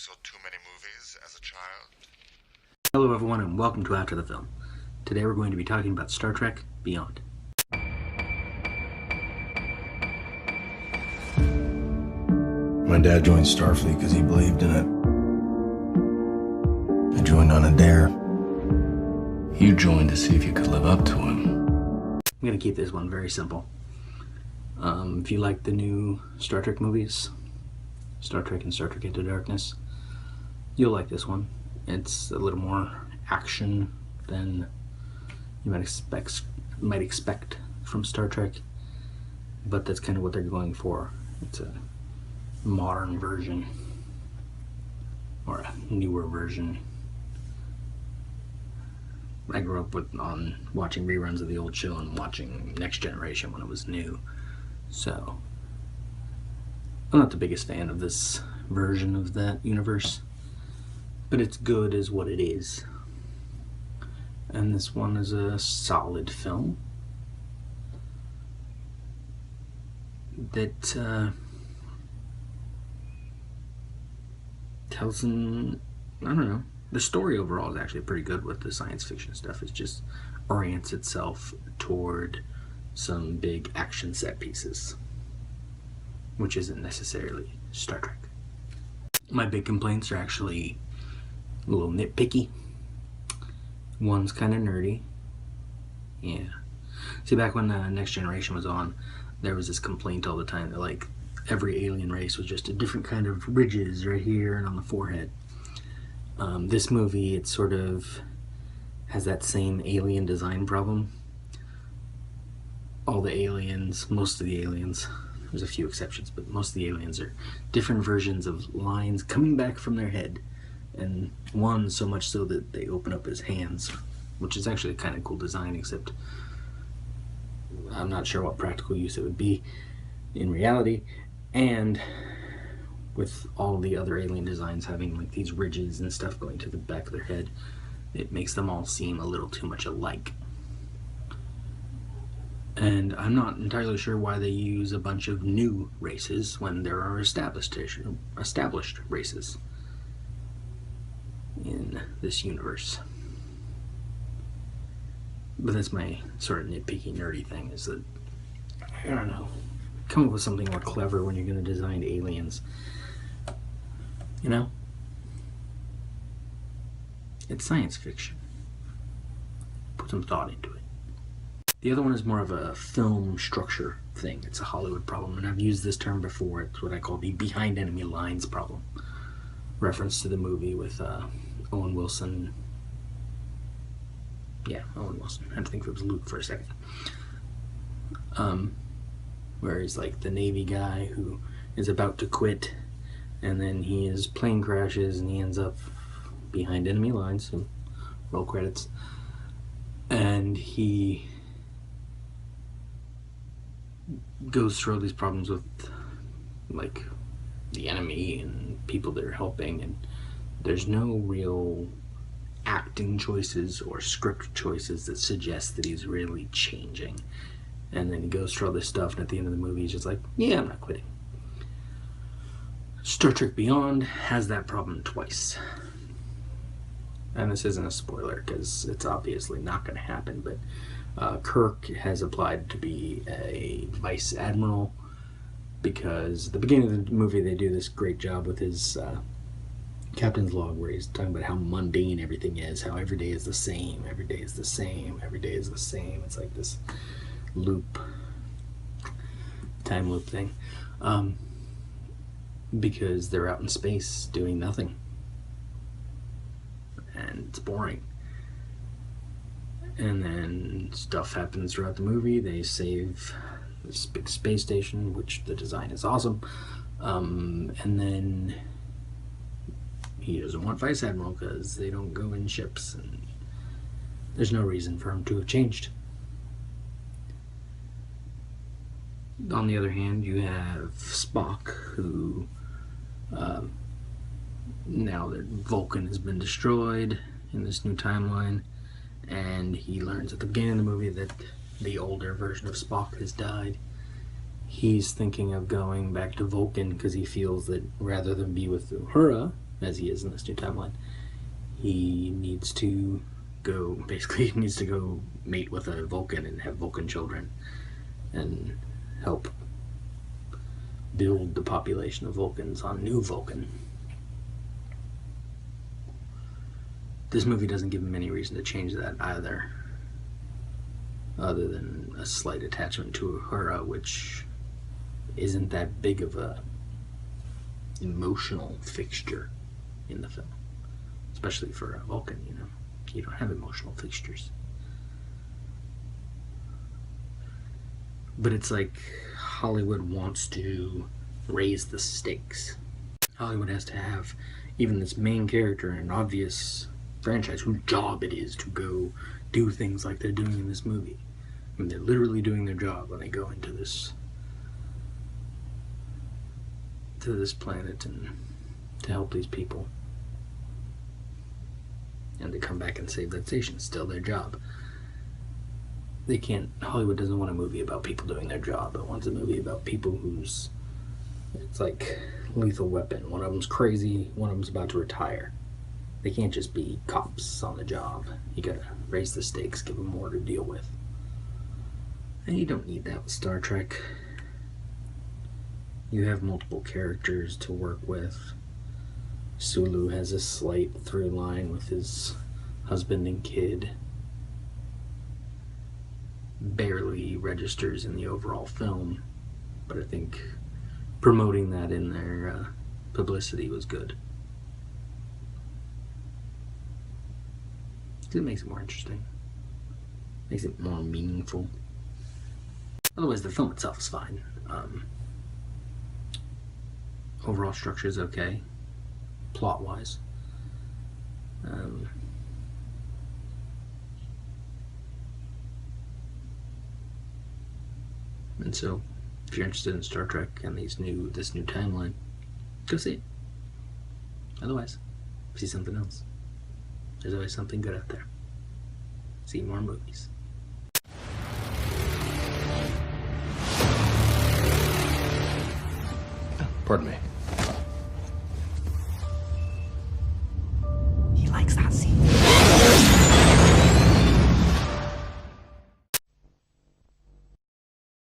saw too many movies as a child. Hello everyone and welcome to After the Film. Today we're going to be talking about Star Trek Beyond. My dad joined Starfleet because he believed in it. I joined on a dare. You joined to see if you could live up to him. I'm going to keep this one very simple. If you like the new Star Trek movies, Star Trek and Star Trek Into Darkness, you'll like this one. It's a little more action than you might expect from Star Trek, but that's kind of what they're going for. It's a modern version, or a newer version. I grew up on watching reruns of the old show and watching Next Generation when it was new, so I'm not the biggest fan of this version of that universe, but it's good as what it is. And this one is a solid film that tells an, I don't know, the story overall is actually pretty good with the science fiction stuff. It just orients itself toward some big action set pieces, which isn't necessarily Star Trek. My big complaints are actually a little nitpicky. One's kind of nerdy. Yeah. See, back when Next Generation was on, there was this complaint all the time that, like, every alien race was just a different kind of ridges right here and on the forehead. This movie, it sort of has that same alien design problem. All the aliens, most of the aliens, there's a few exceptions, but most of the aliens are different versions of lines coming back from their head. And one so much so that they open up his hands, which is actually a kind of cool design, except I'm not sure what practical use it would be in reality. And with all the other alien designs having like these ridges and stuff going to the back of their head, it makes them all seem a little too much alike. And I'm not entirely sure why they use a bunch of new races when there are established races in this universe. But that's my sort of nitpicky nerdy thing, is that, I don't know, come up with something more clever when you're going to design aliens. You know? It's science fiction. Put some thought into it. The other one is more of a film structure thing. It's a Hollywood problem, and I've used this term before. It's what I call the behind enemy lines problem. Reference to the movie with Owen Wilson. Yeah, Owen Wilson. I had to think if it was Luke for a second. Where he's like the Navy guy who is about to quit, and then his plane crashes and he ends up behind enemy lines, so roll credits. And he goes through all these problems with, like, the enemy and people that are helping, and there's no real acting choices or script choices that suggest that he's really changing. And then he goes through all this stuff, and at the end of the movie he's just like, yeah, I'm not quitting. Star Trek Beyond has that problem twice. And this isn't a spoiler because it's obviously not going to happen, but Kirk has applied to be a vice admiral, because at the beginning of the movie they do this great job with his captain's log, where he's talking about how mundane everything is, how every day is the same, every day is the same, every day is the same. It's like this loop, time loop thing, because they're out in space doing nothing, and it's boring. And then stuff happens throughout the movie. They save this big space station, which the design is awesome, and then he doesn't want Vice Admiral because they don't go in ships, and there's no reason for him to have changed. On the other hand, you have Spock, who now that Vulcan has been destroyed in this new timeline, and he learns at the beginning of the movie that the older version of Spock has died. He's thinking of going back to Vulcan because he feels that rather than be with Uhura, as he is in this new timeline. He needs to go mate with a Vulcan and have Vulcan children and help build the population of Vulcans on New Vulcan. This movie doesn't give him any reason to change that either, other than a slight attachment to Uhura, which isn't that big of a emotional fixture in the film, especially for a Vulcan. You don't have emotional fixtures. But it's like Hollywood wants to raise the stakes. Hollywood has to have even this main character in an obvious franchise whose job it is to go do things like they're doing in this movie. I mean, they're literally doing their job when they go into this planet and to help these people. And to come back and save that station. It's still their job. They can't. Hollywood doesn't want a movie about people doing their job. It wants a movie about people who's. It's like Lethal Weapon. One of them's crazy, one of them's about to retire. They can't just be cops on the job. You gotta raise the stakes, give them more to deal with. And you don't need that with Star Trek. You have multiple characters to work with. Sulu has a slight through line with his husband and kid. Barely registers in the overall film, but I think promoting that in their publicity was good. It makes it more interesting. Makes it more meaningful. Otherwise, the film itself is fine. Overall structure is okay. Plot-wise. And so, if you're interested in Star Trek and this new timeline, go see it. Otherwise, see something else. There's always something good out there. See more movies. Pardon me.